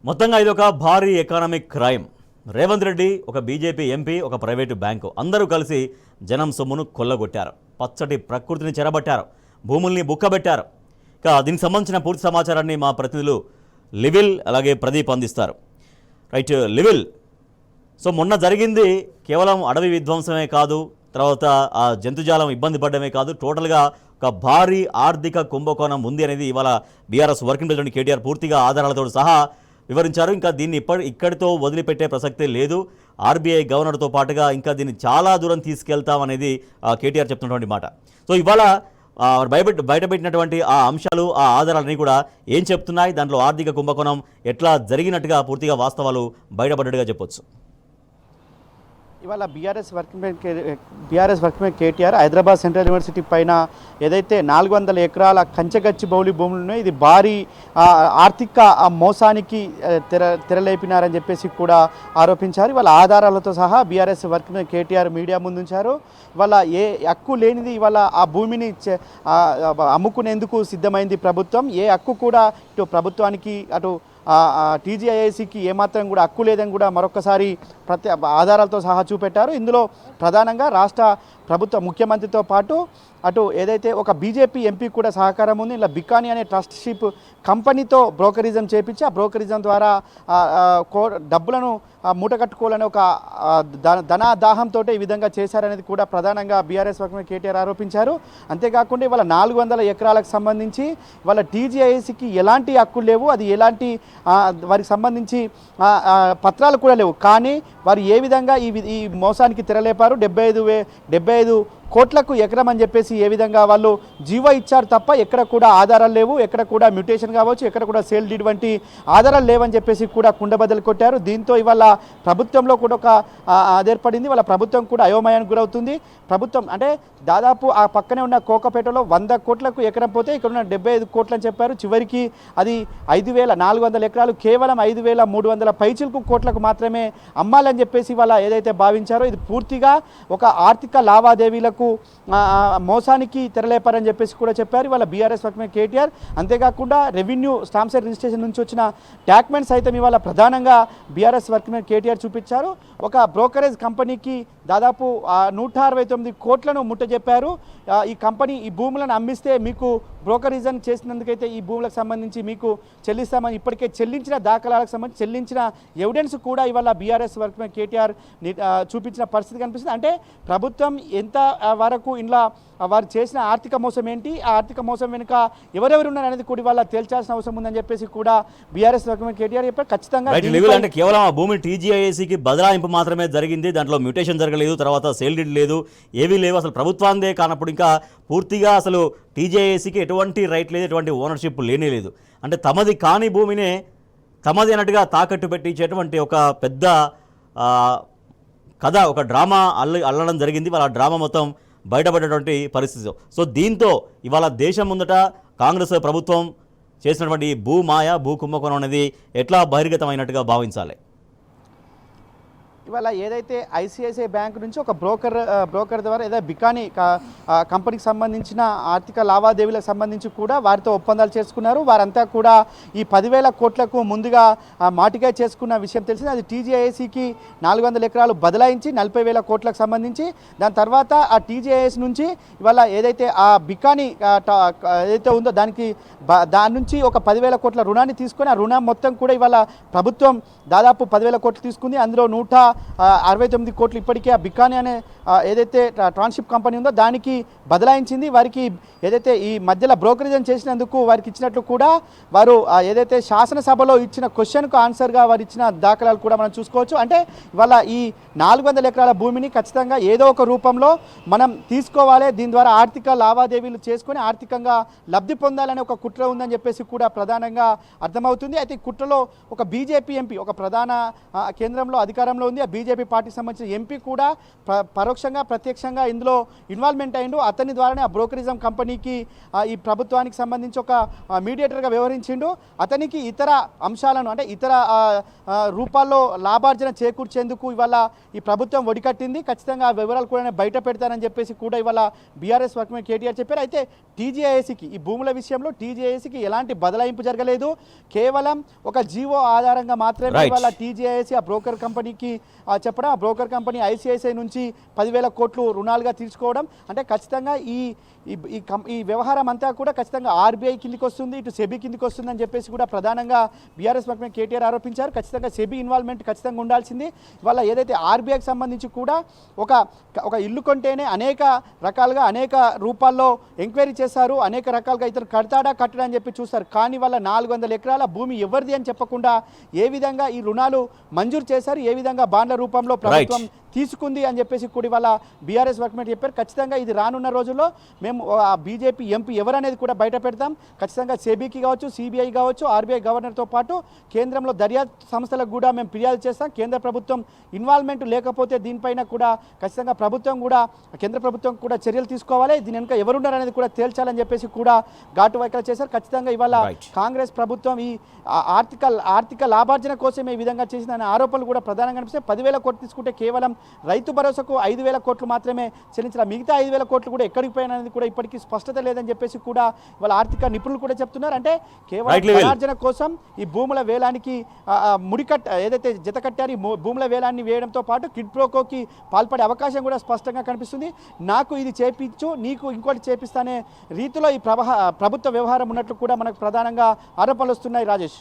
మొత్తంగా ఇది ఒక భారీ ఎకానమిక్ క్రైమ్. రేవంత్ రెడ్డి, ఒక బీజేపీ ఎంపీ, ఒక ప్రైవేటు బ్యాంకు అందరూ కలిసి జనం సొమ్మును కొల్లగొట్టారు. పచ్చటి ప్రకృతిని చెరబట్టారు, భూముల్ని బుక్కబెట్టారు. ఇక దీనికి సంబంధించిన పూర్తి సమాచారాన్ని మా ప్రతినిధులు లివిల్ అలాగే ప్రదీప్ అందిస్తారు. రైట్ లివిల్, సో మొన్న జరిగింది కేవలం అడవి విధ్వంసమే కాదు, తర్వాత ఆ జంతుజాలం ఇబ్బంది పడడమే కాదు, టోటల్గా ఒక భారీ ఆర్థిక కుంభకోణం ఉంది అనేది ఇవాళ బీఆర్ఎస్ వర్కింగ్ ప్రెసిడెంట్ కేటీఆర్ పూర్తిగా ఆధారాలతో సహా వివరించారు. ఇంకా దీన్ని ఇక్కడితో వదిలిపెట్టే ప్రసక్తే లేదు. ఆర్బీఐ గవర్నర్తో పాటుగా ఇంకా దీన్ని చాలా దూరం తీసుకెళ్తామనేది కేటీఆర్ చెప్తున్నటువంటి మాట. సో ఇవాళ బయటపెట్టినటువంటి ఆ అంశాలు, ఆ ఆధారాలన్నీ కూడా ఏం చెప్తున్నాయి, దాంట్లో ఆర్థిక కుంభకోణం ఎట్లా జరిగినట్టుగా పూర్తిగా వాస్తవాలు బయటపడ్డట్టుగా చెప్పొచ్చు. ఇవాళ BRS working KTR Hyderabad central university పైన ఏదైతే 400 ఎకరాల కంచెగచ్చి బౌలి భూములు ఉన్నాయో ఇది భారీ ఆర్థిక మోసానికి తెరలేపినారని చెప్పేసి కూడా ఆరోపించారు. ఇవాళ ఆధారాలతో సహా బీఆర్ఎస్ వర్కింగ్ కేటీఆర్ మీడియా ముందుంచారు. ఇవాళ ఏ హక్కు లేనిది ఇవాళ ఆ భూమిని అమ్ముకునేందుకు సిద్ధమైంది ప్రభుత్వం. ఏ హక్కు కూడా ఇటు ప్రభుత్వానికి అటు టీజీఐఐసికి ఏమాత్రం కూడా హక్కు లేదని కూడా మరొకసారి ఆధారాలతో సహా చూపెట్టారు. ఇందులో ప్రధానంగా రాష్ట్ర ప్రభుత్వ ముఖ్యమంత్రితో పాటు అటు ఏదైతే ఒక బీజేపీ ఎంపీ కూడా సహకారం ఉంది. ఇలా బికానీ అనే ట్రస్ట్షిప్ కంపెనీతో బ్రోకరిజం చేపించి ఆ బ్రోకరిజం ద్వారా డబ్బులను మూట కట్టుకోవాలని ఒక ధనాదాహంతో ఈ విధంగా చేశారనేది కూడా ప్రధానంగా బీఆర్ఎస్ వర్కింగ్ కేటీఆర్ ఆరోపించారు. అంతేకాకుండా ఇవాళ 400 ఎకరాలకు సంబంధించి ఇవాళ టీజీఐసికి ఎలాంటి హక్కులు లేవు, అది ఎలాంటి వారికి సంబంధించి పత్రాలు కూడా లేవు. కానీ వారు ఏ విధంగా ఈ మోసానికి తెరలేపారు, 75 కోట్లకు ఎకరం అని చెప్పేసి ఏ విధంగా వాళ్ళు జీవో ఇచ్చారు తప్ప ఎక్కడ కూడా ఆధారాలు లేవు, ఎక్కడ కూడా మ్యూటేషన్ కావచ్చు, ఎక్కడ కూడా సేల్ డీడ్ వంటి ఆధారాలు లేవని చెప్పేసి కూడా కుండబద్దలు కొట్టారు. దీంతో ఇవాళ ప్రభుత్వంలో కూడా ఒక అదేర్పడింది. వాళ్ళ ప్రభుత్వం కూడా అయోమయానికి గురవుతుంది. ప్రభుత్వం అంటే దాదాపు ఆ పక్కనే ఉన్న కోకపేటలో 100 కోట్లకు ఎకరం పోతే ఇక్కడ ఉన్న 75 కోట్లు అని చెప్పారు. చివరికి అది 5400 ఎకరాలు కేవలం 5300 పైచిలకు కోట్లకు మాత్రమే అమ్మాలని చెప్పేసి వాళ్ళ ఏదైతే భావించారో ఇది పూర్తిగా ఒక ఆర్థిక లావాదేవీలకు మోసానికి తెరలేపారని చెప్పేసి కూడా చెప్పారు ఇవాళ బీఆర్ఎస్ వర్కింగ్ కేటీఆర్. అంతేకాకుండా రెవెన్యూ స్టాంప్స్ రిజిస్ట్రేషన్ నుంచి వచ్చిన డాక్యుమెంట్స్ అయితే ఇవాళ ప్రధానంగా బీఆర్ఎస్ వర్కింగ్ కేటీఆర్ చూపించారు. ఒక బ్రోకరేజ్ కంపెనీకి దాదాపు 169 కోట్లను ముట్టజెప్పారు. ఈ కంపెనీ ఈ భూములను అమ్మిస్తే మీకు బ్రోకరిజం చేసినందుకైతే ఈ భూములకు సంబంధించి మీకు చెల్లిస్తామని ఇప్పటికే చెల్లించిన దాఖలాలకు సంబంధించి చెల్లించిన ఎవిడెన్స్ కూడా ఇవాళ బీఆర్ఎస్ వర్కింగ్ కేటీఆర్ చూపించిన పరిస్థితి కనిపిస్తుంది. అంటే ప్రభుత్వం ఎంత వరకు ఇలా వారు చేసిన ఆర్థిక మోసం ఏంటి, ఆ ఆర్థిక మోసం వెనుక ఎవరెవరు ఉన్నారు అనేది కూడా ఇవాళ తేల్చాల్సిన అవసరం ఉందని చెప్పేసి కూడా బీఆర్ఎస్ వర్కింగ్ కేటీఆర్ చెప్పారు. ఖచ్చితంగా అంటే కేవలం ఆ భూమి టీజీఐఏసీకి బదలాయింపు మాత్రమే జరిగింది, దాంట్లో మ్యూటేషన్ జరగలేదు, తర్వాత సేల్ డీడ్ లేదు, ఏవీ లేవు, అసలు ప్రభుత్వాందే కానప్పుడు ఇంకా పూర్తిగా అసలు టీజీఐఏసీకి ఎటువంటి రైట్ లేదు, ఎటువంటి ఓనర్షిప్ లేనే లేదు. అంటే తమది కాని భూమినే తమది అన్నట్టుగా తాకట్టు పెట్టించేటువంటి ఒక పెద్ద కథ, ఒక డ్రామా అల్లడం జరిగింది. వాళ్ళ డ్రామా మొత్తం బయటపడేటువంటి పరిస్థితి. సో దీంతో ఇవాళ దేశం ముందట కాంగ్రెస్ ప్రభుత్వం చేసినటువంటి భూమాయ, భూ కుంభకోణం అనేది ఎట్లా బహిర్గతమైనట్టుగా భావించాలి? ఇవాళ ఏదైతే ఐసిఐసిఐ బ్యాంక్ నుంచి ఒక బ్రోకర్ ద్వారా ఏదైతే బికానీ కంపెనీకి సంబంధించిన ఆర్థిక లావాదేవీలకు సంబంధించి కూడా వారితో ఒప్పందాలు చేసుకున్నారు. వారంతా కూడా ఈ 10,000 కోట్లకు ముందుగా మాటిగా చేసుకున్న విషయం తెలిసింది. అది టీజీఐఏసీకి 400 ఎకరాలు బదలాయించి 40,000 కోట్లకు సంబంధించి దాని తర్వాత ఆ టీజీఐఎస్ నుంచి ఇవాళ ఏదైతే ఆ బికానీ ఏదైతే ఉందో దాని నుంచి ఒక 10,000 కోట్ల రుణాన్ని తీసుకొని ఆ రుణం మొత్తం కూడా ఇవాళ ప్రభుత్వం దాదాపు 10,000 కోట్లు తీసుకుంది. అందులో 169 కోట్లు ఇప్పటికే ఆ బికానీ అనే ఏదైతే ట్రాన్స్షిప్ కంపెనీ ఉందో దానికి బదలాయించింది. వారికి ఏదైతే ఈ మధ్యలో బ్రోకరేజం చేసినందుకు వారికి ఇచ్చినట్లు కూడా వారు ఏదైతే శాసనసభలో ఇచ్చిన క్వశ్చన్కు ఆన్సర్గా వారు ఇచ్చిన దాఖలాలు కూడా మనం చూసుకోవచ్చు. అంటే ఇవాళ ఈ 400 ఎకరాల భూమిని ఖచ్చితంగా ఏదో ఒక రూపంలో మనం తీసుకోవాలి, దీని ద్వారా ఆర్థిక లావాదేవీలు చేసుకొని ఆర్థికంగా లబ్ధి పొందాలనే ఒక కుట్ర ఉందని చెప్పేసి కూడా ప్రధానంగా అర్థమవుతుంది. అయితే ఈ కుట్రలో ఒక బీజేపీ ఎంపీ, ఒక ప్రధాన కేంద్రంలో అధికారంలో ఉంది, ఇండియా బీజేపీ పార్టీకి సంబంధించిన ఎంపీ కూడా పరోక్షంగా ప్రత్యక్షంగా ఇందులో ఇన్వాల్వ్మెంట్ అయిండు. అతని ద్వారానే ఆ బ్రోకరిజం కంపెనీకి ఈ ప్రభుత్వానికి సంబంధించి ఒక మీడియేటర్గా వ్యవహరించిండు. అతనికి ఇతర అంశాలను అంటే ఇతర రూపాల్లో లాభార్జన చేకూర్చేందుకు ఇవాళ ఈ ప్రభుత్వం ఒడికట్టింది. ఖచ్చితంగా ఆ వివరాలు కూడా బయట పెడతారని చెప్పేసి కూడా ఇవాళ బీఆర్ఎస్ వర్కింగ్ కేటీఆర్ చెప్పారు. అయితే టీజీఐఏసీకి ఈ భూముల విషయంలో టీజీఐఏసీకి ఎలాంటి బదలాయింపు జరగలేదు. కేవలం ఒక జీవో ఆధారంగా మాత్రమే ఇవాళ టీజీఐఏసీ ఆ బ్రోకర్ కంపెనీకి చెప్పడం, ఆ బ్రోకర్ కంపెనీ ఐసిఐసిఐ నుంచి 10,000 కోట్లు రుణాలుగా తీర్చుకోవడం అంటే ఖచ్చితంగా ఈ వ్యవహారం అంతా కూడా ఖచ్చితంగా ఆర్బీఐ కిందికి వస్తుంది, ఇటు సెబీ కిందికి వస్తుందని చెప్పేసి కూడా ప్రధానంగా బీఆర్ఎస్ వర్కింగ్ కేటీఆర్ ఆరోపించారు. ఖచ్చితంగా సెబీ ఇన్వాల్వ్మెంట్ ఖచ్చితంగా ఉండాల్సింది. ఇవాళ ఏదైతే ఆర్బీఐకి సంబంధించి కూడా ఒక ఇల్లు కొంటేనే అనేక రకాలుగా అనేక రూపాల్లో ఎంక్వైరీ చేశారు, అనేక రకాలుగా ఇతను కడతాడా కట్టడా అని చెప్పి చూస్తారు. కానీ వాళ్ళ 400 ఎకరాల భూమి ఎవరిది అని చెప్పకుండా ఏ విధంగా ఈ రుణాలు మంజూరు చేశారు, ఏ విధంగా బాండ్ల రూపంలో ప్రభుత్వం తీసుకుంది అని చెప్పేసి కూడా ఇవాళ బీఆర్ఎస్ వర్కింగ్ చెప్పారు. ఖచ్చితంగా ఇది రానున్న రోజుల్లో మేము ఆ బీజేపీ ఎంపీ ఎవరనేది కూడా బయట పెడతాం. ఖచ్చితంగా సెబీకి కావచ్చు, సిబిఐ కావచ్చు, ఆర్బీఐ గవర్నర్తో పాటు కేంద్రంలో దర్యాప్తు సంస్థలకు కూడా మేము ఫిర్యాదు చేస్తాం. కేంద్ర ప్రభుత్వం ఇన్వాల్వ్మెంట్ లేకపోతే దీనిపైన కూడా ఖచ్చితంగా కేంద్ర ప్రభుత్వం కూడా చర్యలు తీసుకోవాలి. దీని వెనుక ఎవరున్నారనేది కూడా తేల్చాలని చెప్పేసి కూడా ఘాటు వ్యాఖ్యలు చేశారు. ఖచ్చితంగా ఇవాళ కాంగ్రెస్ ప్రభుత్వం ఈ ఆర్థిక లాభార్జన కోసం ఈ విధంగా చేసిన ఆరోపణలు కూడా ప్రధానంగా కనిపిస్తాయి. 10,000 కోట్లు తీసుకుంటే కేవలం రైతు భరోసాకు 5,000 కోట్లు మాత్రమే చెల్లించిన మిగతా 5,000 కోట్లు కూడా ఎక్కడికి పోయినది కూడా ఇప్పటికీ స్పష్టత లేదని చెప్పేసి కూడా వాళ్ళ ఆర్థిక నిపుణులు కూడా చెప్తున్నారు. అంటే కేవలం ధనార్జన కోసం ఈ భూముల వేలానికి ఏదైతే జత కట్టారు, ఈ భూముల వేలాన్ని వేయడంతో పాటు కిడ్ ప్రోకోకి పాల్పడే అవకాశం కూడా స్పష్టంగా కనిపిస్తుంది. నాకు ఇది చేపించు, నీకు ఇంకోటి చేపిస్తానే రీతిలో ఈ ప్రభుత్వ వ్యవహారం ఉన్నట్లు కూడా మనకు ప్రధానంగా ఆరోపణలు వస్తున్నాయి. రాజేష్.